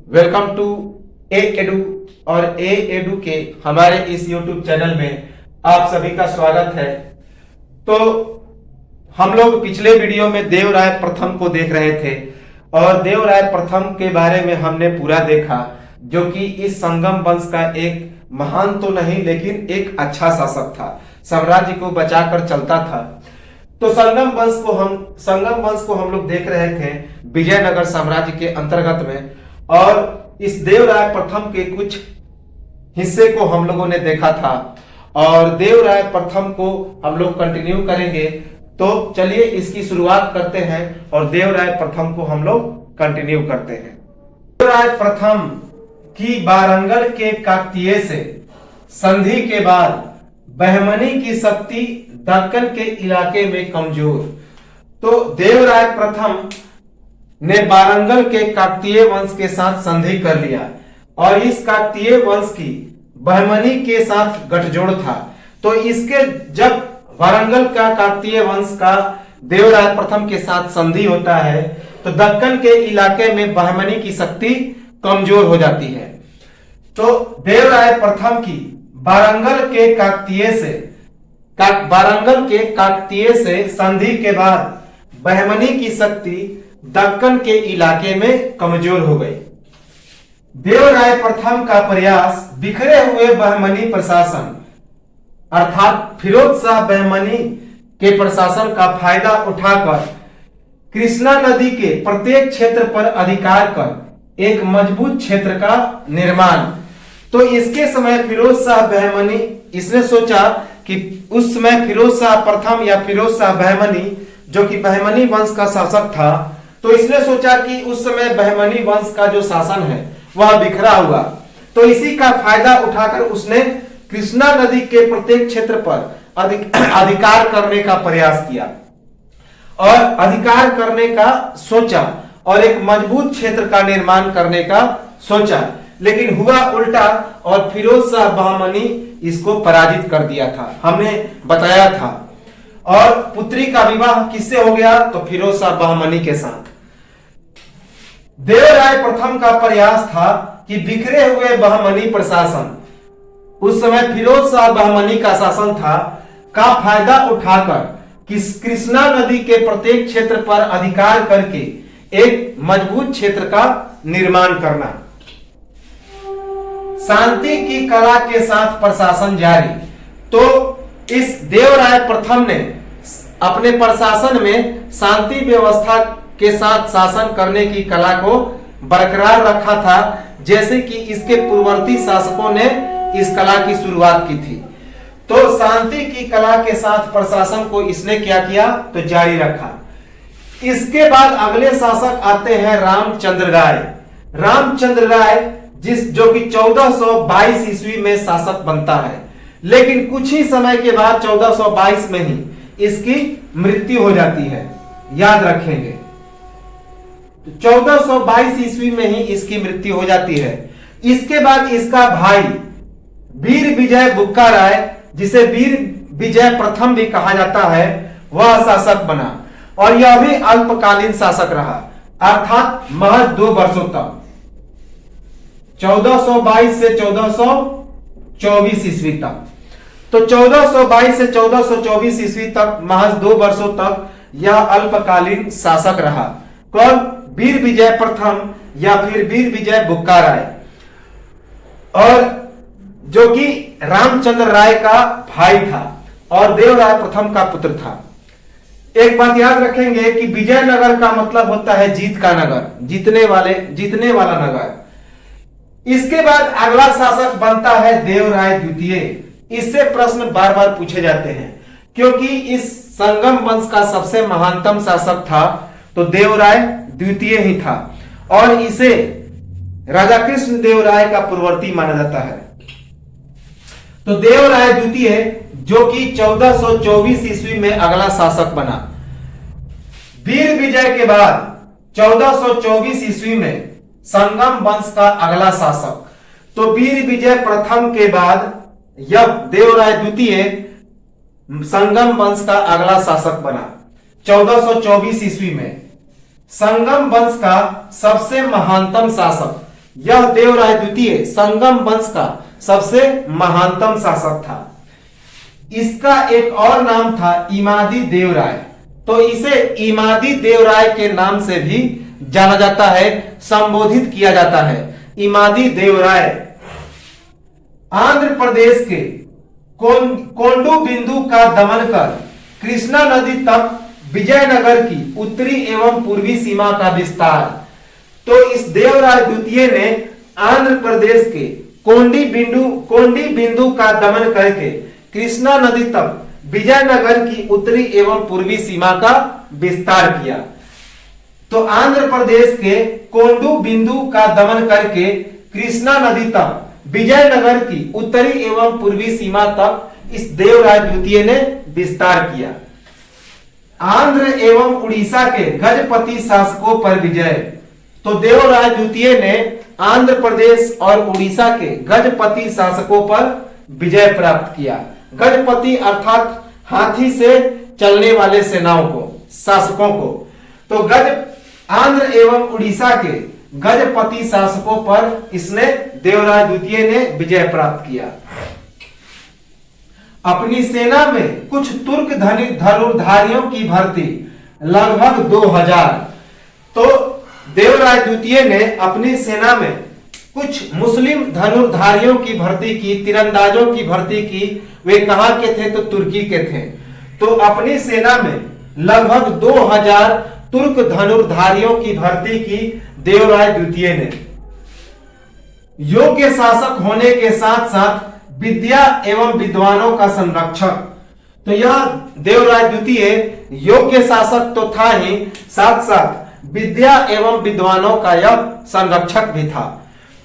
Welcome to A edu और ए edu के हमारे इस YouTube चैनल में आप सभी का स्वागत है। तो हम लोग पिछले वीडियो में देवराय प्रथम को देख रहे थे और देवराय प्रथम के बारे में हमने पूरा देखा, जो कि इस संगम वंश का एक महान तो नहीं लेकिन एक अच्छा शासक था, साम्राज्य को बचाकर चलता था। तो संगम वंश को हम लोग देख रहे थे विजयनगर साम्राज्य के अंतर्गत में, और इस देवराय प्रथम के कुछ हिस्से को हम लोगों ने देखा था और देवराय प्रथम को हम लोग कंटिन्यू करेंगे। तो चलिए इसकी शुरुआत करते हैं और देवराय प्रथम को हम लोग कंटिन्यू करते हैं। देवराय प्रथम की वारंगल के काकतीय से संधि के बाद बहमनी की शक्ति दक्कन के इलाके में कमजोर। तो देवराय प्रथम ने वारंगल के काकतीय वंश के साथ संधि कर लिया और इस काकतीय वंश की बहमनी के साथ गठजोड़ था। तो इसके जब वारंगल का काकतीय वंश का देवराय प्रथम के साथ संधि होता है तो दक्कन के इलाके में बहमनी की शक्ति कमजोर हो जाती है। तो देवराय प्रथम की वारंगल के काकतीय से संधि के बाद बहमनी की शक्ति दक्कन के इलाके में कमजोर हो गई। देवराय प्रथम का प्रयास बिखरे हुए बहमनी प्रशासन अर्थात फिरोज शाह बहमनी के प्रशासन का फायदा उठाकर कृष्णा नदी के प्रत्येक क्षेत्र पर अधिकार कर एक मजबूत क्षेत्र का निर्माण। तो इसके समय फिरोज शाह बहमनी इसने सोचा कि उस समय फिरोज शाह प्रथम या फिरोज शाह बहमनी जो कि बहमनी वंश का शासक था, तो इसने सोचा कि उस समय बहमनी वंश का जो शासन है वह बिखरा हुआ, तो इसी का फायदा उठाकर उसने कृष्णा नदी के प्रत्येक क्षेत्र पर अधिकार करने का प्रयास किया और अधिकार करने का सोचा और एक मजबूत क्षेत्र का निर्माण करने का सोचा, लेकिन हुआ उल्टा और फिरोज शाह बहमनी इसको पराजित कर दिया था, हमने बताया था। और पुत्री का विवाह किससे हो गया? तो फिरोज शाह बहमनी के साथ। देवराय प्रथम का प्रयास था कि बिखरे हुए बहमनी प्रशासन, उस समय फिरोज शाह बहमनी का शासन था, का फायदा उठाकर कृष्णा नदी के प्रत्येक क्षेत्र पर अधिकार करके एक मजबूत क्षेत्र का निर्माण करना। शांति की कला के साथ प्रशासन जारी। तो इस देवराय प्रथम ने अपने प्रशासन में शांति व्यवस्था के साथ शासन करने की कला को बरकरार रखा था, जैसे कि इसके पूर्ववर्ती शासकों ने इस कला की शुरुआत की थी। तो शांति की कला के साथ प्रशासन को इसने क्या किया? तो जारी रखा। इसके बाद अगले शासक आते हैं रामचंद्र राय। रामचंद्र राय जो कि 1422 ईस्वी में शासक बनता है, लेकिन कुछ ही समय के बाद 1422 में ही इसकी मृत्यु हो जाती है, याद रखेंगे। 1422 ईस्वी में ही इसकी मृत्यु हो जाती है। इसके बाद इसका भाई वीर विजय बुक्का राय, जिसे वीर विजय प्रथम भी कहा जाता है, वह शासक बना और यह भी अल्पकालीन शासक रहा, अर्थात महज 2 वर्षों तक, 1422 से 1424 ईस्वी तक। तो 1422 से 1424 ईस्वी तक महज 2 वर्षों तक यह अल्पकालीन शासक रहा। कौन? वीर विजय प्रथम या फिर वीर विजय बुक्का राय, और जो कि रामचंद्र राय का भाई था और देवराय प्रथम का पुत्र था। एक बात याद रखेंगे कि विजयनगर का मतलब होता है जीत का नगर, जीतने वाला नगर। इसके बाद अगला शासक बनता है देवराय द्वितीय। इससे प्रश्न बार बार पूछे जाते हैं, क्योंकि इस संगम वंश का सबसे महानतम शासक था तो देवराय द्वितीय ही था और इसे राजा कृष्ण देव राय का पूर्ववर्ती माना जाता है। तो देवराय द्वितीय जो कि 1424 ईस्वी में अगला शासक बना। वीर विजय के बाद 1424 ईस्वी में संगम वंश का अगला शासक। तो वीर विजय प्रथम के बाद यह देवराय द्वितीय संगम वंश का अगला शासक बना 1424 ईस्वी में। संगम वंश का सबसे महानतम शासक यह देवराय द्वितीय संगम वंश का सबसे महानतम शासक था। इसका एक और नाम था इमादी देवराय, तो इसे इमादी देवराय के नाम से भी जाना जाता है, संबोधित किया जाता है। इमादी देवराय आंध्र प्रदेश के कोंडू बिंदु का दमन कर कृष्णा नदी तक विजयनगर की उत्तरी एवं पूर्वी सीमा का विस्तार। तो इस देवराय द्वितीय ने आंध्र प्रदेश के कोंडी बिंदु का दमन करके कृष्णा नदी तक विजयनगर की उत्तरी एवं पूर्वी सीमा का विस्तार किया। तो आंध्र प्रदेश के कोंडू बिंदु का दमन करके कृष्णा नदी तक विजयनगर की उत्तरी एवं पूर्वी सीमा तक इस देवराय द्वितीय ने विस्तार किया। आंध्र एवं उड़ीसा के गजपति शासकों पर विजय। तो देवराय द्वितीय ने आंध्र प्रदेश और उड़ीसा के गजपति शासकों पर विजय प्राप्त किया। गजपति अर्थात हाथी से चलने वाले सेनाओं को, शासकों को। तो आंध्र एवं उड़ीसा के गजपति शासकों पर इसने देवराय द्वितीय ने विजय प्राप्त किया। अपनी सेना में कुछ तुर्क धनुर्धारियों की भर्ती लगभग 2000। तो देवराय द्वितीय ने अपनी सेना में कुछ मुस्लिम धनुर्धारियों की भर्ती की, तीरंदाजों की भर्ती की। वे कहां के थे? तो तुर्की के थे। तो अपनी सेना में लगभग 2000 तुर्क धनुर्धारियों की भर्ती की देवराय द्वितीय ने। योग्य शासक होने के साथ साथ विद्या एवं विद्वानों का संरक्षक। तो यह देवराय द्वितीय योग्य शासक तो था ही, साथ साथ विद्या एवं विद्वानों का यह संरक्षक भी था।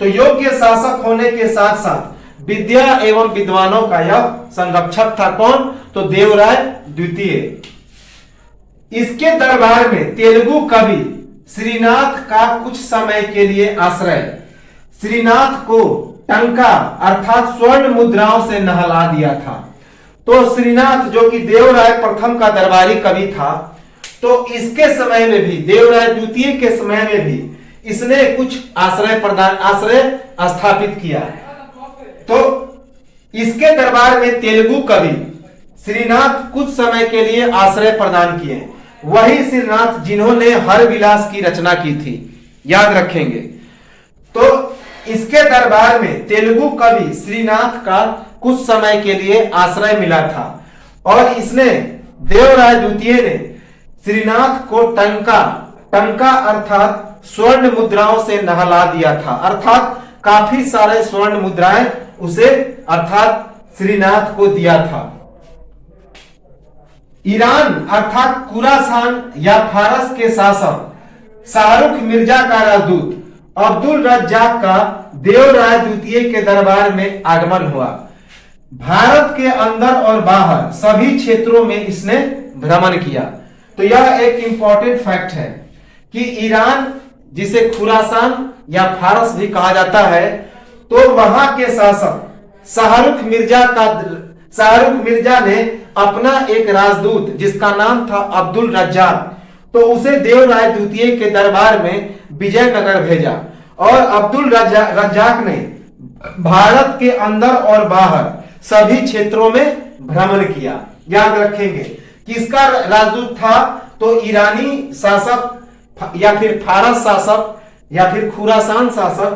तो योग्य शासक होने के साथ साथ विद्या एवं विद्वानों का यह संरक्षक था। कौन? तो देवराय द्वितीय। इसके दरबार में तेलुगु कवि श्रीनाथ का कुछ समय के लिए आश्रय। श्रीनाथ को टंका अर्थात स्वर्ण मुद्राओं से नहला दिया था। तो श्रीनाथ जो कि देवराय प्रथम का दरबारी कवि था, तो इसके समय में भी, देवराय द्वितीय के समय में भी इसने कुछ आश्रय स्थापित किया। तो इसके दरबार में तेलुगु कवि श्रीनाथ कुछ समय के लिए आश्रय प्रदान किए। वही श्रीनाथ जिन्होंने हर विलास की रचना की थी, याद रखेंगे। तो इसके दरबार में तेलुगु कवि श्रीनाथ का कुछ समय के लिए आश्रय मिला था और इसने, देवराय द्वितीय ने श्रीनाथ को टंका अर्थात स्वर्ण मुद्राओं से नहला दिया था। अर्थात काफी सारे स्वर्ण मुद्राएं उसे अर्थात श्रीनाथ को दिया था। ईरान अर्थात खुरासान या फारस के शासक शाहरुख मिर्जा का राजदूत अब्दुल रज्जाक का देवराय द्वितीय के दरबार में आगमन हुआ। भारत के अंदर और बाहर सभी क्षेत्रों में इसने भ्रमण किया। तो यह एक इंपॉर्टेंट फैक्ट है कि ईरान, जिसे खुरासान या फारस भी कहा जाता है, तो वहां के शासक शाहरुख मिर्जा ने अपना एक राजदूत जिसका नाम था अब्दुल रज्जाक, तो उसे देवराय द्वितीय के दरबार में विजयनगर भेजा और अब्दुल रज्जाक ने भारत के अंदर और बाहर सभी क्षेत्रों में भ्रमण किया। याद रखेंगे किसका राजदूत था? तो ईरानी शासक या फिर फारस शासक या फिर खुरासान शासक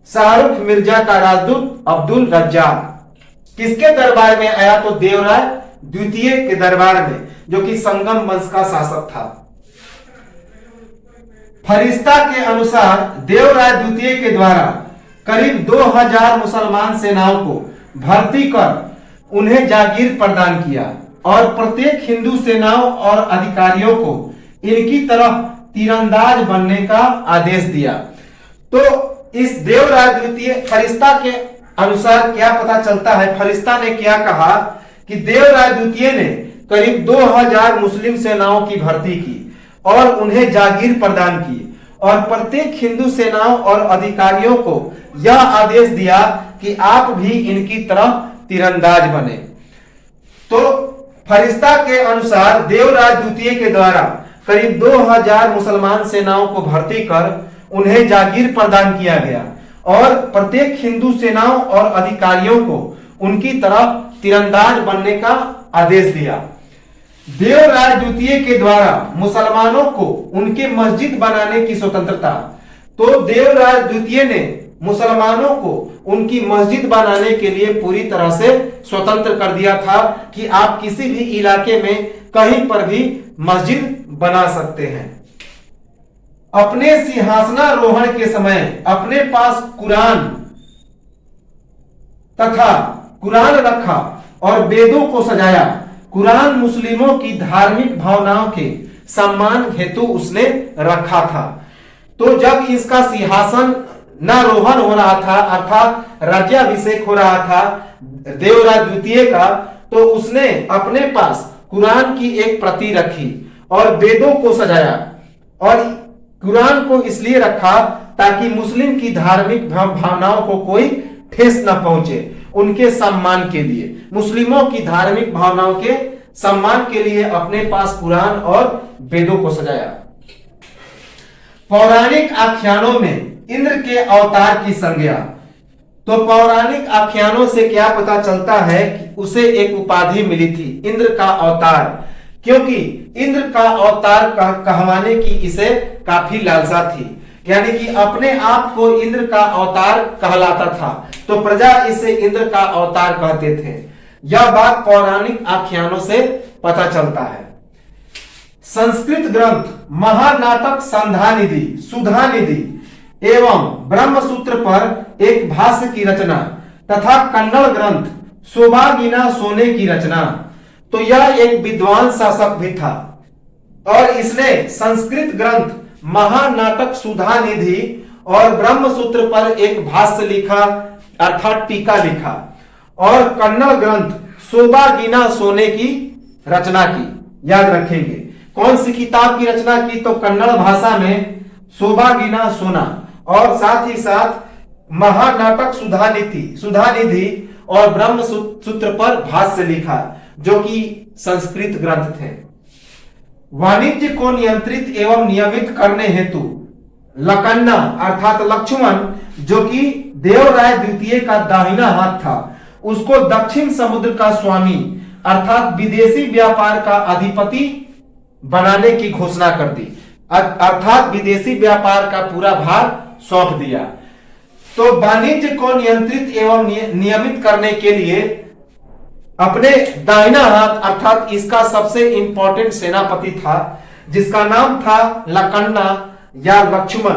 शाहरुख मिर्जा का राजदूत अब्दुल रज्जाक किसके दरबार में आया? तो देवराय द्वितीय के दरबार में, जो कि संगम वंश का शासक था। फरिश्ता के अनुसार देवराय द्वितीय के द्वारा करीब 2000 मुसलमान सेनाओं को भर्ती कर उन्हें जागीर प्रदान किया और प्रत्येक हिंदू सेनाओं और अधिकारियों को इनकी तरफ तीरंदाज बनने का आदेश दिया। तो इस देवराय द्वितीय, फरिश्ता के अनुसार क्या पता चलता है? फरिश्ता ने क्या कहा कि देवराय द्वितीय ने करीब 2000 मुस्लिम सेनाओं की भर्ती की और उन्हें जागीर प्रदान की और प्रत्येक हिंदू सेनाओं और अधिकारियों को यह आदेश दिया कि आप भी इनकी तरफ तीरंदाज बने। तो फरिश्ता के अनुसार देवराय द्वितीय के द्वारा करीब 2000 मुसलमान सेनाओं को भर्ती कर उन्हें जागीर प्रदान किया गया और प्रत्येक हिंदू सेनाओं और अधिकारियों को उनकी तरफ तीरंदाज बनने का आदेश दिया। देवराय द्वितीय के द्वारा मुसलमानों को उनके मस्जिद बनाने की स्वतंत्रता। तो देवराय द्वितीय ने मुसलमानों को उनकी मस्जिद बनाने के लिए पूरी तरह से स्वतंत्र कर दिया था कि आप किसी भी इलाके में कहीं पर भी मस्जिद बना सकते हैं। अपने सिंहासनारोहण के समय अपने पास कुरान रखा और वेदों को सजाया। कुरान मुस्लिमों की धार्मिक भावनाओं के सम्मान हेतु उसने रखा था। तो जब इसका सिंहासनारोहण हो रहा था अर्थात राज्याभिषेक हो रहा था देवराय द्वितीय का, तो उसने अपने पास कुरान की एक प्रति रखी और वेदों को सजाया। और कुरान को इसलिए रखा ताकि मुस्लिम की धार्मिक भावनाओं को कोई ठेस न पहुंचे। उनके सम्मान के लिए, मुस्लिमों की धार्मिक भावनाओं के सम्मान के लिए अपने पास कुरान और वेदों को सजाया। पौराणिक आख्यानों में इंद्र के अवतार की संज्ञा। तो पौराणिक आख्यानों से क्या पता चलता है कि उसे एक उपाधि मिली थी, इंद्र का अवतार, क्योंकि इंद्र का अवतार कहवाने की इसे काफी लालसा थी, यानी कि अपने आप को इंद्र का अवतार कहलाता था, तो प्रजा इसे इंद्र का अवतार कहते थे। यह बात पौराणिक आख्यानों से पता चलता है। संस्कृत ग्रंथ महानाटक संध्यानिधि, सुधानिधि एवं ब्रह्मसूत्र पर एक भाष्य की रचना तथा कन्नड़ ग्रंथ शोभागीना सोने की रचना। तो यह एक विद्वान शासक भी था और इसने संस्कृत ग्रंथ महानाटक सुधानिधि और ब्रह्मसूत्र पर एक भाष्य लिखा अर्थात टीका लिखा और कन्नड़ ग्रंथ शोभागीना सोने की रचना की। याद रखेंगे कौन सी किताब की रचना की, तो कन्नड़ भाषा में शोभागीना सोना और साथ ही साथ महानाटक सुधानिधि और ब्रह्मसूत्र पर भाष्य लिखा जो कि संस्कृत ग्रंथ थे। वाणिज्य को नियंत्रित एवं नियमित करने हेतु लकन्ना अर्थात लक्ष्मण जो कि देवराय द्वितीय का दाहिना हाथ था, उसको दक्षिण समुद्र का स्वामी अर्थात विदेशी व्यापार का अधिपति बनाने की घोषणा कर दी, अर्थात विदेशी व्यापार का पूरा भार सौंप दिया। तो वाणिज्य को नियंत्रित एवं नियमित करने के लिए अपने दाहिना हाथ अर्थात इसका सबसे इंपॉर्टेंट सेनापति था जिसका नाम था लकन्ना या लक्ष्मण,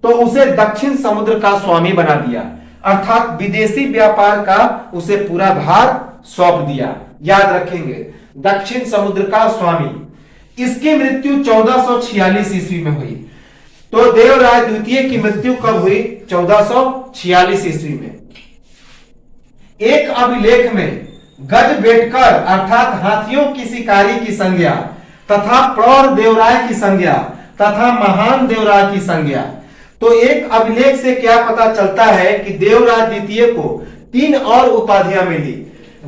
तो उसे दक्षिण समुद्र का स्वामी बना दिया अर्थात विदेशी व्यापार का उसे पूरा भार सौंप दिया। याद रखेंगे दक्षिण समुद्र का स्वामी। इसकी मृत्यु 1446 ईस्वी में हुई। तो देवराय द्वितीय की मृत्यु कब हुई? 1446 ईस्वी में। एक अभिलेख में गजबेटकर अर्थात हाथियों की शिकारी की संज्ञा तथा प्रौढ़ देवराय की संज्ञा तथा महान देवराय की संज्ञा। तो एक अभिलेख से क्या पता चलता है कि देवराय द्वितीय को 3 और उपाधियां मिली।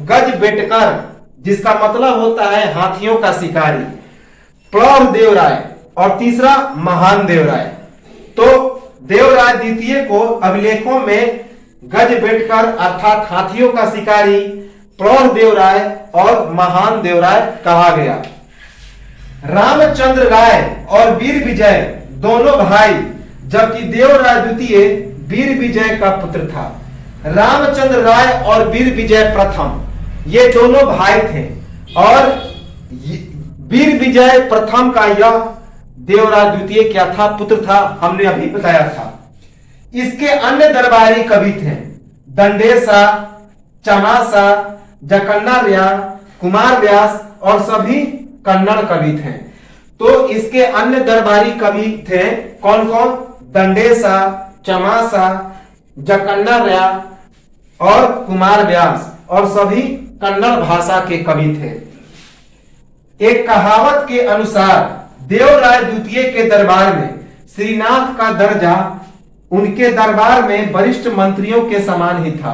गजबेटकर जिसका मतलब होता है हाथियों का शिकारी, प्रौढ़ देवराय और तीसरा महान देवराय। तो देवराय द्वितीय को अभिलेखों में गजबेटकर अर्थात हाथियों का शिकारी, प्रौढ़ देवराय और महान देवराय कहा गया। रामचंद्र राय और वीर विजय दोनों भाई, जबकि देवराय द्वितीय वीर विजय का पुत्र था। रामचंद्र राय और वीर विजय प्रथम ये दोनों भाई थे और वीर विजय प्रथम का यह देवराय द्वितीय क्या था? पुत्र था, हमने अभी बताया था। इसके अन्य दरबारी कवि थे दंडेसा, चमासा, जकन्नार्या, कुमार व्यास और सभी कन्नड़ कवि थे। तो इसके अन्य दरबारी कवि थे कौन कौन? दंडेसा, चमासा, जकन्नार्या और कुमार व्यास और सभी कन्नड़ भाषा के कवि थे। एक कहावत के अनुसार देवराय द्वितीय के दरबार में श्रीनाथ का दर्जा उनके दरबार में वरिष्ठ मंत्रियों के समान ही था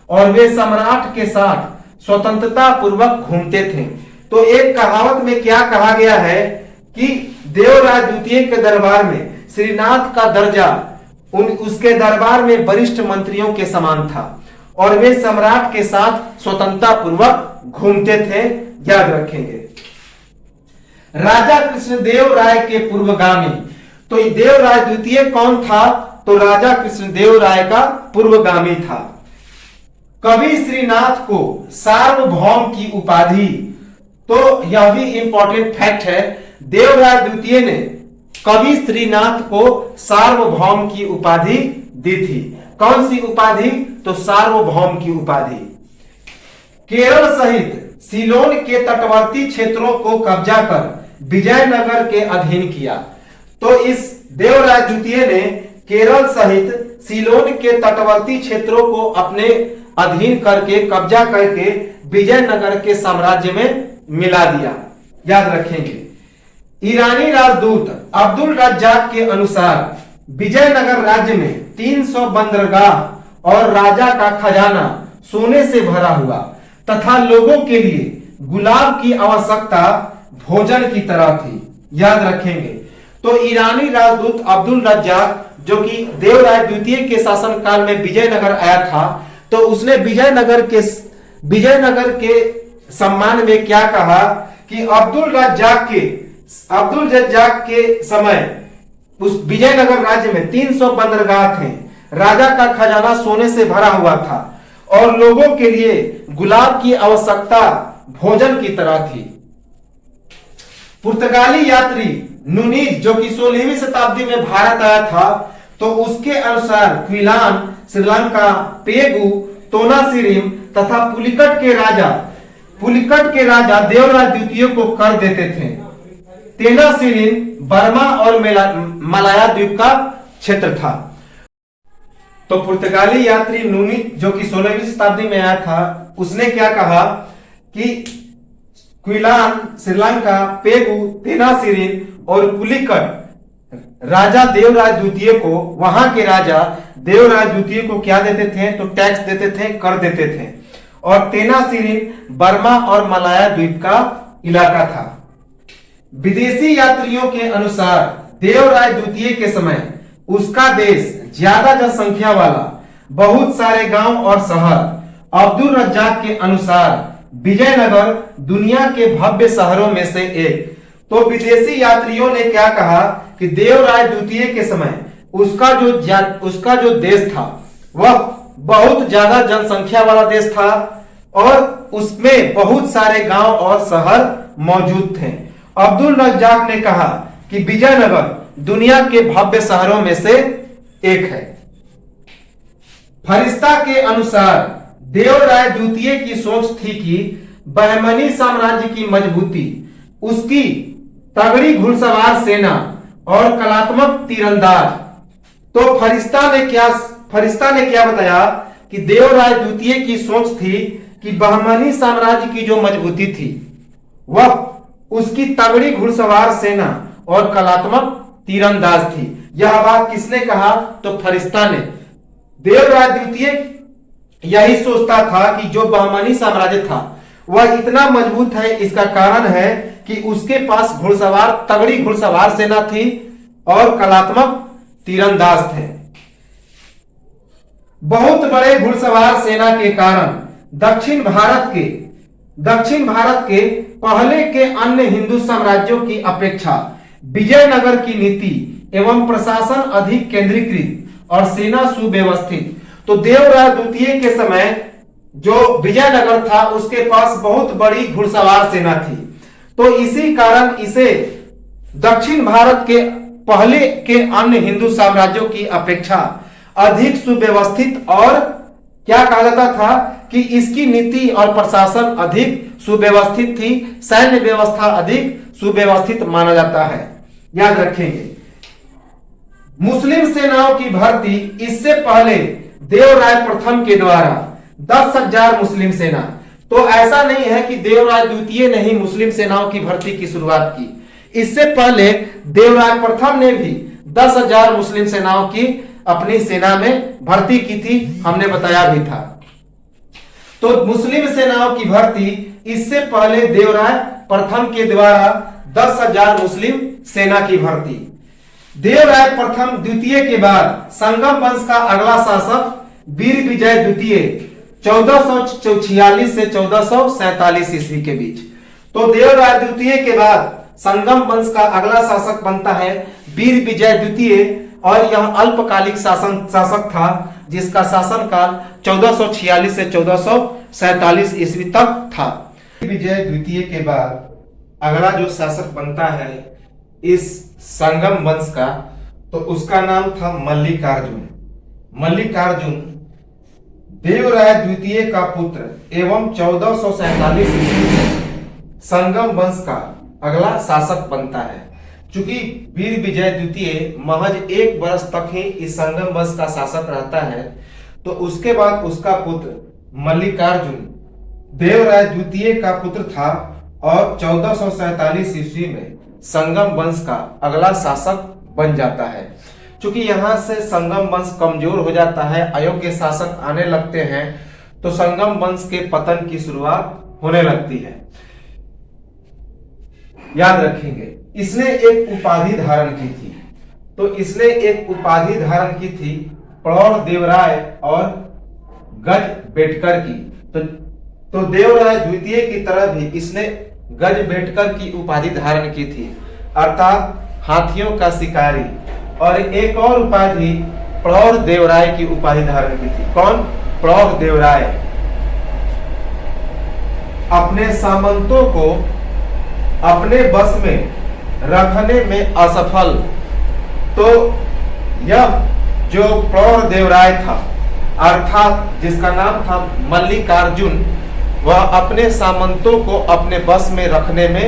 और वे सम्राट के साथ स्वतंत्रता पूर्वक घूमते थे। तो एक कहावत में क्या कहा गया है कि देवराय द्वितीय के दरबार में श्रीनाथ का दर्जा उसके दरबार में वरिष्ठ मंत्रियों के समान था और वे सम्राट के साथ स्वतंत्रता पूर्वक घूमते थे। याद रखेंगे। राजा कृष्णदेव राय के पूर्वगामी, तो देवराय द्वितीय कौन था? तो राजा कृष्णदेव राय का पूर्वगामी था। कवि श्रीनाथ को सार्वभौम की उपाधि, तो यह भी इंपॉर्टेंट फैक्ट है, देवराय द्वितीय ने कवि श्रीनाथ को सार्वभौम की उपाधि दी थी। कौन सी उपाधि? तो सार्वभौम की उपाधि। केरल सहित सीलोन के तटवर्ती क्षेत्रों को कब्जा कर विजयनगर के अधीन किया। तो इस देवराय द्वितीय ने केरल सहित सीलोन के तटवर्ती क्षेत्रों को अपने अधीन करके कब्जा करके विजयनगर के साम्राज्य में मिला दिया। याद रखेंगे। ईरानी राजदूत अब्दुल रज्जाक के अनुसार विजयनगर राज्य में 300 बंदरगाह और राजा का खजाना सोने से भरा हुआ तथा लोगों के लिए गुलाब की आवश्यकता भोजन की तरह थी। याद रखेंगे। तो ईरानी राजदूत अब्दुल रज्जाक जो कि देवराय द्वितीय के शासन काल में विजयनगर आया था, तो उसने विजयनगर के सम्मान में क्या कहा कि अब्दुल रज्जाक के समय उस विजयनगर राज्य में 300 बंदरगाह थे, राजा का खजाना सोने से भरा हुआ था और लोगों के लिए गुलाब की आवश्यकता भोजन की तरह थी। पुर्तगाली यात्री नुनीज जो कि 16वीं शताब्दी में भारत आया था, तो उसके अनुसार क्विलान, श्रीलंका, पेगु, तोनासिरिम तथा पुलिकट के राजा देवराय द्वितीय को कर देते थे। तेनासिरिन बर्मा और मलाया द्वीप का क्षेत्र था। तो पुर्तगाली यात्री नूनी जो कि 16वीं शताब्दी में आया था, उसने क्या कहा कि क्विलान, श्रीलंका, पेगु, तेनासिरिन और पुलिकट राजा देवराय द्वितीय को, वहां के राजा देवराय द्वितीय को क्या देते थे? तो टैक्स देते थे, कर देते थे। और तेनासिरिन बर्मा और मलाया द्वीप का इलाका था। विदेशी यात्रियों के अनुसार देवराय द्वितीय के समय उसका देश ज्यादा जनसंख्या वाला, बहुत सारे गांव और शहर। अब्दुल रज्जाक के अनुसार विजयनगर दुनिया के भव्य शहरों में से एक। तो विदेशी यात्रियों ने क्या कहा कि देवराय द्वितीय के समय उसका जो देश था वह बहुत ज्यादा जनसंख्या वाला देश था और उसमें बहुत सारे गांव और शहर मौजूद थे। अब्दुल रज्जाक ने कहा कि विजयनगर दुनिया के भव्य शहरों में से एक है। फरिश्ता के अनुसार देवराय द्वितीय की सोच थी कि बहमनी साम्राज्य की मजबूती, उसकी तगड़ी घुड़सवार सेना और कलात्मक तीरंदाज। तो फरिश्ता ने क्या बताया कि देवराय द्वितीय की सोच थी कि बहमनी साम्राज्य की जो मजबूती थी वह उसकी तगड़ी घुड़सवार सेना और कलात्मक तीरंदाज थी। यह बात किसने कहा? तो फरिश्ता ने। देवराय द्वितीय यही सोचता था कि जो बहमनी साम्राज्य था वह इतना मजबूत है, इसका कारण है कि उसके पास तगड़ी घुड़सवार सेना थी और कलात्मक तीरंदाज थे। बहुत बड़े घुड़सवार सेना के कारण दक्षिण भारत के पहले के अन्य हिंदू साम्राज्यों की अपेक्षा विजयनगर की नीति एवं प्रशासन अधिक केंद्रीकृत और सेना सुव्यवस्थित। तो देवराय द्वितीय के समय जो विजयनगर था उसके पास बहुत बड़ी घुड़सवार सेना थी, तो इसी कारण इसे दक्षिण भारत के पहले के अन्य हिंदू साम्राज्यों की अपेक्षा अधिक सुव्यवस्थित और क्या कहा जाता था कि इसकी नीति और प्रशासन अधिक सुव्यवस्थित थी, सैन्य व्यवस्था अधिक सुव्यवस्थित माना जाता है। याद रखेंगे। मुस्लिम सेनाओं की भर्ती इससे पहले देवराय प्रथम के द्वारा 10,000 मुस्लिम सेना। तो ऐसा नहीं है कि देवराय द्वितीय ने ही मुस्लिम सेनाओं की भर्ती की शुरुआत की, इससे पहले देवराय प्रथम ने भी 10,000 मुस्लिम सेनाओं की अपनी सेना में भर्ती की थी, हमने बताया भी था। तो मुस्लिम सेनाओं की भर्ती इससे पहले देवराय प्रथम के द्वारा 10,000 मुस्लिम सेना की भर्ती। देवराय प्रथम द्वितीय के बाद संगम वंश का अगला शासक वीर विजय द्वितीय 1446 से 1447 ईस्वी के बीच। तो देवराय द्वितीय के बाद संगम वंश का अगला शासक बनता है वीर विजय द्वितीय, और यह अल्पकालिक शासक था जिसका शासनकाल 1446 से 1447 ईस्वी तक था। विजय द्वितीय के बाद अगला जो शासक बनता है इस संगम वंश का, तो उसका नाम था मल्लिकार्जुन। मल्लिकार्जुन देवराय द्वितीय का पुत्र एवं 1447 ईस्वी में संगम वंश का अगला शासक बनता है। चूंकि वीर विजय द्वितीय महज 1 वर्ष तक ही इस संगम वंश का शासक रहता है, तो उसके बाद उसका पुत्र मल्लिकार्जुन देवराय द्वितीय का पुत्र था और 1447 ईस्वी में संगम वंश का अगला शासक बन जाता है। चूंकि यहां से संगम वंश कमजोर हो जाता है, अयोग्य शासक आने लगते हैं, तो संगम वंश के पतन की शुरुआत होने लगती है। याद रखेंगे, इसने एक उपाधि धारण की थी। तो इसने एक उपाधि धारण की थी प्रौढ़ देवराय और गज बेटकर की। तो देवराय द्वितीय की तरह भी इसने गज बेटकर की उपाधि धारण की थी, अर्थात हाथियों का शिकारी। और एक और उपाधि प्रौढ़ देवराय की उपाधि धारण की थी। कौन? प्रौढ़ देवराय। अपने सामंतों को अपने बस में रखने में असफल। तो यह जो प्रौढ़ देवराय था, अर्थात जिसका नाम था मल्लिकार्जुन, वह अपने सामंतों को अपने बस में रखने में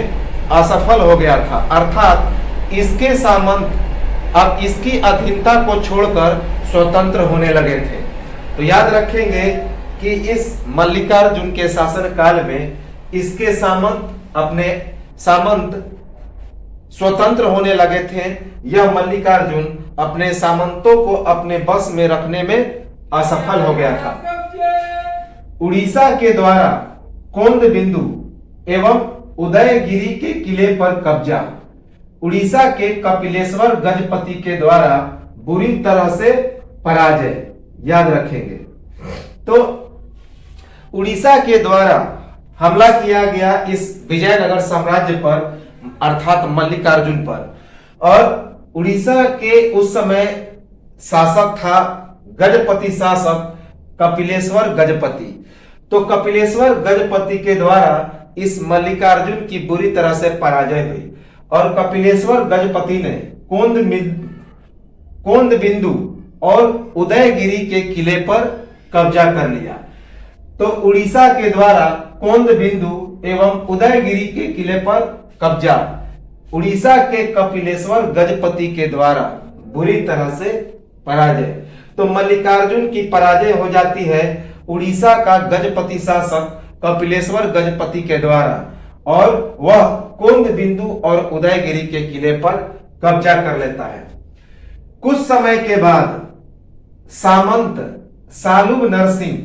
असफल हो गया था। अर्थात इसके सामंत अब इसकी अधीनता को छोड़कर स्वतंत्र होने लगे थे। तो याद रखेंगे कि इस मल्लिकार्जुन के शासन काल में इसके सामंत स्वतंत्र होने लगे थे। यह मल्लिकार्जुन अपने सामंतों को अपने बस में रखने में असफल हो गया था। उड़ीसा के द्वारा कोंद बिंदु एवं उदयगिरी के किले पर कब्जा। उड़ीसा के कपिलेश्वर गजपति के द्वारा बुरी तरह से पराजय। याद रखेंगे, तो उड़ीसा के द्वारा हमला किया गया इस विजयनगर साम्राज्य पर, अर्थात मल्लिकार्जुन पर। और उड़ीसा के उस समय शासक था गजपति शासक कपिलेश्वर गजपति। तो कपिलेश्वर गजपति के द्वारा इस मल्लिकार्जुन की बुरी तरह से पराजय हुई और कपिलेश्वर गजपति ने कोंद बिंदु और उदयगिरी के किले पर कब्जा कर लिया। तो उड़ीसा के द्वारा कोंद बिंदु एवं उदयगिरी के किले पर कब्जा उड़ीसा के कपिलेश्वर गजपति के द्वारा बुरी तरह से पराजय। तो मल्लिकार्जुन की पराजय हो जाती है उड़ीसा का गजपति शासक कपिलेश्वर गजपति के द्वारा, और वह कोंद बिंदु और उदयगिरी के किले पर कब्जा कर लेता है। कुछ समय के बाद सामंत सालुब नरसिंह,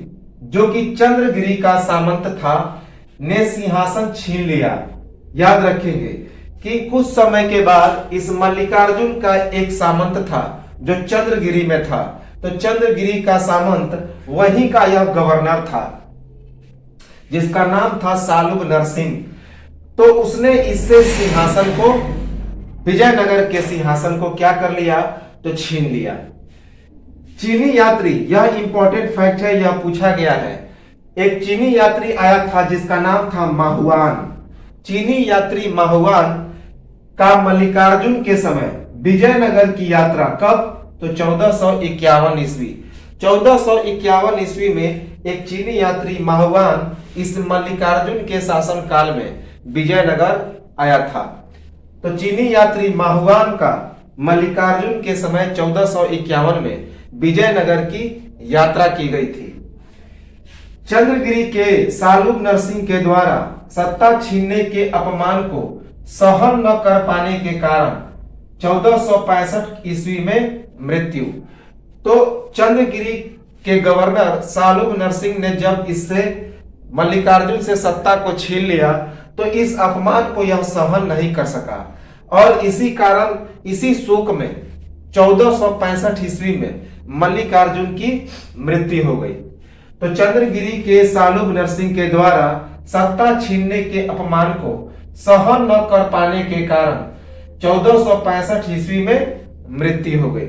जो कि चंद्रगिरी का सामंत था, ने सिंहासन छीन लिया। याद रखेंगे कि कुछ समय के बाद इस मल्लिकार्जुन का एक सामंत था जो चंद्रगिरी में था। तो चंद्रगिरी का सामंत वहीं का यह गवर्नर था जिसका नाम था सालुब नरसिंह। तो उसने इससे सिंहासन को, विजयनगर के सिंहासन को क्या कर लिया? तो छीन लिया। चीनी यात्री, यह इंपॉर्टेंट फैक्ट है, यह पूछा गया है। एक चीनी यात्री आया था जिसका नाम था माहुआन। चीनी यात्री माहुआन का मल्लिकार्जुन के समय विजयनगर की यात्रा, कब? तो 1451 ईस्वी। 1451 ईस्वी में एक चीनी यात्री माहुआन इस मल्लिकार्जुन के शासन काल में विजयनगर आया था। तो चीनी यात्री माहुआन का मल्लिकार्जुन के समय 1451 में विजयनगर की यात्रा की गई थी। चंद्रगिरी के सालुब नरसिंह के द्वारा सत्ता छीनने के अपमान को सहन न कर पाने के कारण 1465 ईस्वी में मृत्यु। तो चंद्रगिरी के गवर्नर सालुब नरसिंह ने जब इससे मल्लिकार्जुन से सत्ता को छीन लिया तो इस अपमान को यह सहन नहीं कर सका और इसी कारण, इसी शोक में 1465 ईस्वी में मल्लिकार्जुन की मृत्यु हो गई। तो चंद्रगिरी के सालुब नरसिंह के द्वारा सत्ता छीनने के अपमान को सहन न कर पाने के कारण 1465 ईस्वी में मृत्यु हो गई।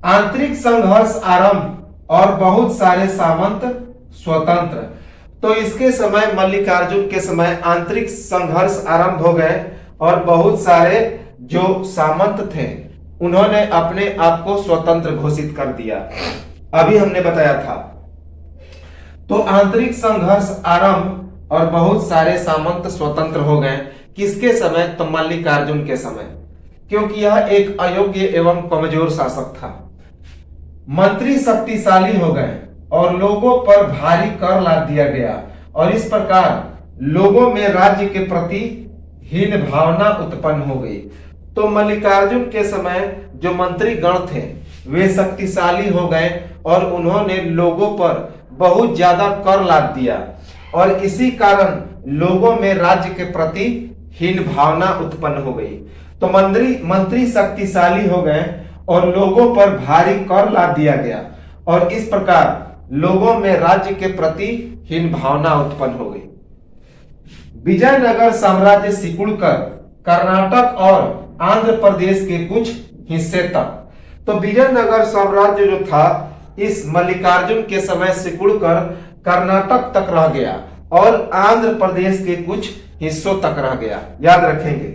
आंतरिक संघर्ष आरंभ और बहुत सारे सामंत स्वतंत्र। तो इसके समय मल्लिकार्जुन के समय आंतरिक संघर्ष आरंभ हो गए और बहुत सारे जो सामंत थे उन्होंने अपने आप को स्वतंत्र घोषित कर दिया। अभी हमने बताया था। तो आंतरिक संघर्ष आरंभ और बहुत सारे सामंत स्वतंत्र हो गए। किसके समय? तो मल्लिकार्जुन के समय, क्योंकि यह एक अयोग्य एवं कमजोर शासक था। मंत्री शक्तिशाली हो गए और लोगों पर भारी कर लाद दिया गया और इस प्रकार लोगों में राज्य के प्रति हीन भावना उत्पन्न हो गई। तो मल्लिकार्जुन के समय जो मंत्री गण थे वे शक्तिशाली हो गए और उन्होंने लोगों पर बहुत ज्यादा कर लाद दिया और इसी कारण लोगों में राज्य के प्रति हीन भावना उत्पन्न हो गई। तो मंत्री शक्तिशाली हो गए और लोगों पर भारी कर लाद दिया गया और इस प्रकार लोगों में राज्य के प्रति हीन भावना उत्पन्न हो गई। विजयनगर साम्राज्य सिकुड़कर कर्नाटक और आंध्र प्रदेश के कुछ हिस्से तक। तो विजयनगर साम्राज्य जो था इस मल्लिकार्जुन के समय सिकुड़कर कर्नाटक तक रह गया और आंध्र प्रदेश के कुछ हिस्सों तक रह गया। याद रखेंगे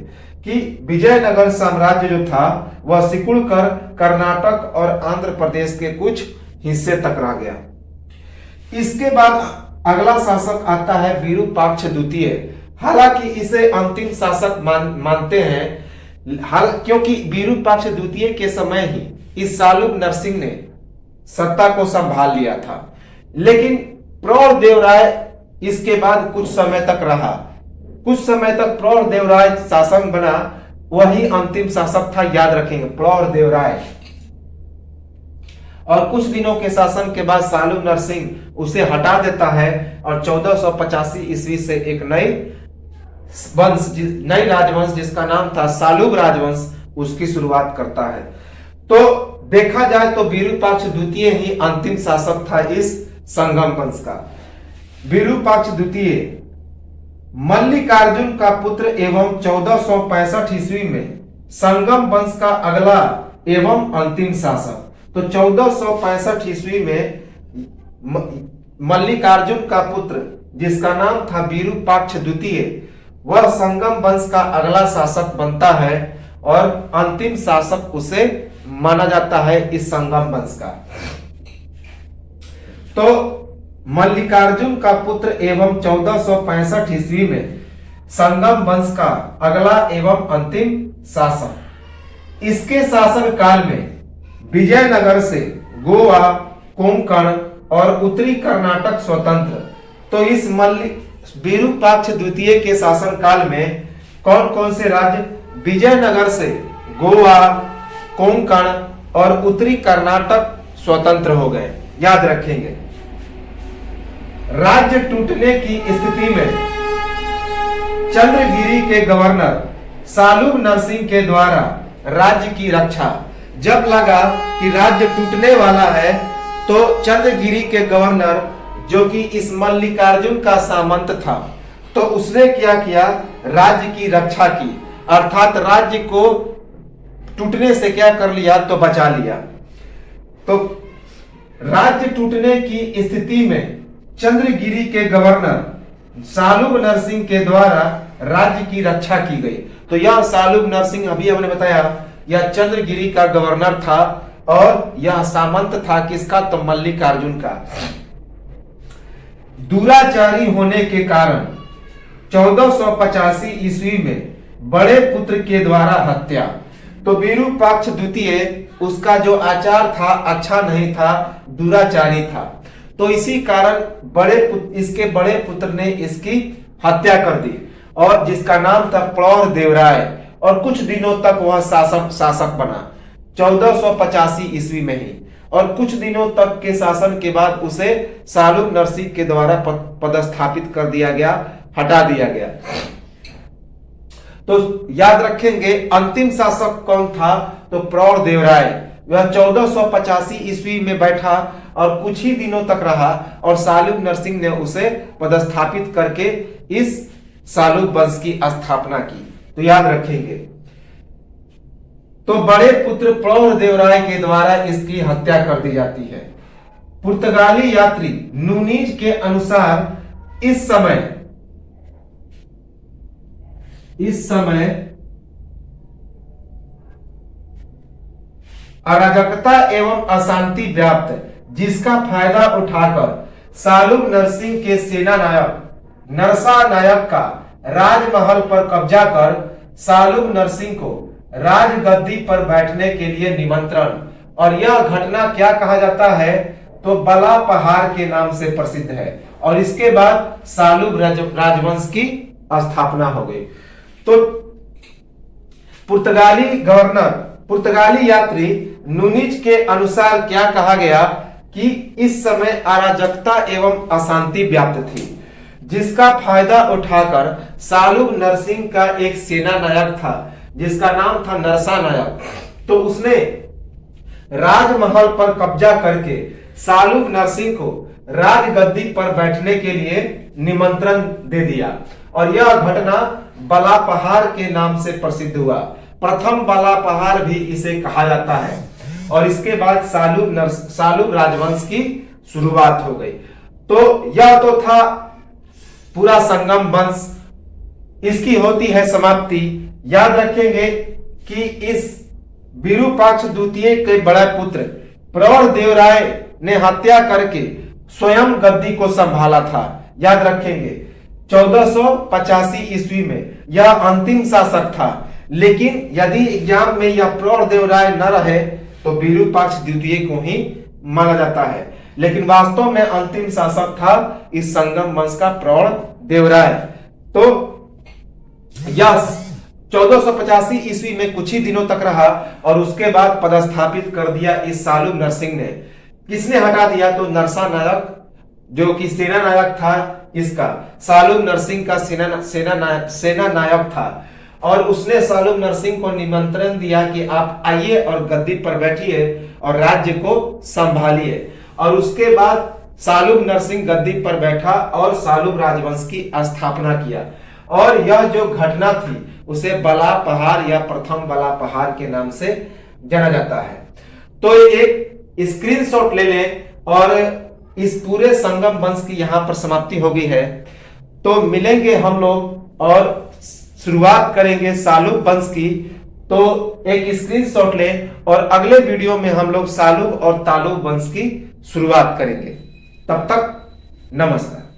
कि विजयनगर साम्राज्य जो था वह सिकुड़कर कर्नाटक और आंध्र प्रदेश के कुछ हिस्से तक रह गया। इसके बाद अगला शासक आता है विरूपाक्ष द्वितीय। हालांकि इसे अंतिम शासक मानते हैं क्योंकि विरूपाक्ष द्वितीय के समय ही इस सालुब नरसिंह ने सत्ता को संभाल लिया था, लेकिन प्रौढ़देवराय इसके बाद कुछ समय तक रहा। कुछ समय तक प्रौढ़देवराय शासन बना, वही अंतिम शासक था। याद रखेंगे प्रौढ़देवराय। और कुछ दिनों के शासन के बाद सालुब नरसिंह उसे हटा देता है और 1485 ईस्वी से एक नई राजवंश जिसका नाम था सालुब राजवंश उसकी शुरुआत करता है। तो देखा जाए तो विरूपाक्ष द्वितीय ही अंतिम शासक था इस संगम वंश का। विरूपाक्ष द्वितीय मल्लिकार्जुन का पुत्र एवं 1465 ईस्वी में संगम वंश का अगला एवं अंतिम शासक। तो 1465 ईस्वी में मल्लिकार्जुन का पुत्र जिसका नाम था विरूपाक्ष द्वितीय वह संगम वंश का अगला शासक बनता है और अंतिम शासक उसे माना जाता है इस संगम वंश का। तो मल्लिकार्जुन का पुत्र एवं 1465 ईस्वी में संगम वंश का अगला एवं अंतिम शासक। इसके शासन काल में विजयनगर से गोवा, कोंकण और उत्तरी कर्नाटक स्वतंत्र। तो इस विरूपाक्ष द्वितीय के शासन काल में कौन कौन से राज्य विजयनगर से गोवा, कोंकण और उत्तरी कर्नाटक स्वतंत्र हो गए? याद रखेंगे। राज्य टूटने की स्थिति में चंद्रगिरी के गवर्नर सालुब नरसिंह के द्वारा राज्य की रक्षा। जब लगा कि राज्य टूटने वाला है तो चंद्रगिरी के गवर्नर जो कि इस मल्लिकार्जुन का सामंत था तो उसने क्या किया? राज्य की रक्षा की, अर्थात राज्य को टूटने से क्या कर लिया? तो बचा लिया। तो राज्य टूटने की स्थिति में चंद्रगिरी के गवर्नर सालुब नरसिंह के द्वारा राज्य की रक्षा की गई। तो यह सालुब नरसिंह अभी हमने बताया यह चंद्रगिरी का गवर्नर था और यह सामंत था किसका? तो मल्लिकार्जुन का। दुराचारी होने के कारण 1485 ईस्वी में बड़े पुत्र के द्वारा हत्या। तो विरूपाक्ष द्वितीय उसका जो आचार था अच्छा नहीं था, दुराचारी था। तो इसी कारण इसके बड़े पुत्र ने इसकी हत्या कर दी और जिसका नाम था प्रौढ़देवराय और कुछ दिनों तक वह शासक बना 1485 ईस्वी में ही। और कुछ दिनों तक के शासन के बाद उसे सालुब नरसिंह के द्वारा पदस्थापित कर दिया गया, हटा दिया गया। तो याद रखेंगे अंतिम शासक कौन था, तो प्रौढ़ देवराय। वह 1485 ईस्वी में बैठा और कुछ ही दिनों तक रहा और सालुब नरसिंह ने उसे पदस्थापित करके इस सालुब वंश की स्थापना की। तो याद रखेंगे। तो बड़े पुत्र प्रौढ़ देवराय के द्वारा इसकी हत्या कर दी जाती है। पुर्तगाली यात्री नूनीज के अनुसार इस समय अराजकता एवं अशांति व्याप्त, जिसका फायदा उठाकर सालुब नरसिंह के सेना नायक नरसा नायक का राजमहल पर कब्जा कर सालुब नरसिंह को राजगद्दी पर बैठने के लिए निमंत्रण। और यह घटना क्या कहा जाता है, तो बला पहाड़ के नाम से प्रसिद्ध है। और इसके बाद सालुब राजवंश की स्थापना हो गई। तो पुर्तगाली यात्री नूनीज के अनुसार क्या कहा गया कि इस समय अराजकता एवं अशांति व्याप्त थी, जिसका फायदा उठाकर सालुब नरसिंह का एक सेना नायक था जिसका नाम था नरसा नायक। तो उसने राजमहल पर कब्जा करके सालुब नरसिंह को राजगद्दी पर बैठने के लिए निमंत्रण दे दिया। और यह घटना बला पहाड़ के नाम से प्रसिद्ध हुआ। प्रथम बला पहाड़ भी इसे कहा जाता है। और इसके बाद सालुब राजवंश की शुरुआत हो गई। तो यह तो था पूरा संगम वंश, इसकी होती है समाप्ति। याद रखेंगे कि इस विरूपाक्ष द्वितीय के बड़ा पुत्र प्रौढ़ देवराय ने हत्या करके स्वयं गद्दी को संभाला था। याद रखेंगे 1485 ईस्वी में यह अंतिम शासक था। लेकिन यदि एग्जाम में यह प्रौढ़ देवराय न रहे तो विरूपाक्ष द्वितीय को ही माना जाता है। लेकिन वास्तव में अंतिम शासक था इस संगम वंश का प्रौढ़ देवराय। तो यह 1485 ईस्वी में कुछ ही दिनों तक रहा और उसके बाद पदस्थापित कर दिया इस सालुब नरसिंह ने। किसने हटा दिया, तो नरसा नायक जो कि सेना नायक था, इसका सालुब नरसिंह का सेना नायक था। और उसने सालुब नरसिंह को निमंत्रण दिया कि आप आइए और गद्दी पर बैठिए और राज्य को संभालिए। और उसके बाद सालुब नरसिंह गद्दी पर बैठा और सालुब राजवंश की स्थापना किया। और यह जो घटना थी उसे बला पहाड़ या प्रथम बला पहाड़ के नाम से जाना जाता है। तो एक स्क्रीनशॉट ले लें और इस पूरे संगम वंश की यहां पर समाप्ति हो गई है। तो मिलेंगे हम लोग और शुरुआत करेंगे सालुब वंश की। तो एक स्क्रीनशॉट लें और अगले वीडियो में हम लोग सालुब और तालुब वंश की शुरुआत करेंगे। तब तक नमस्कार।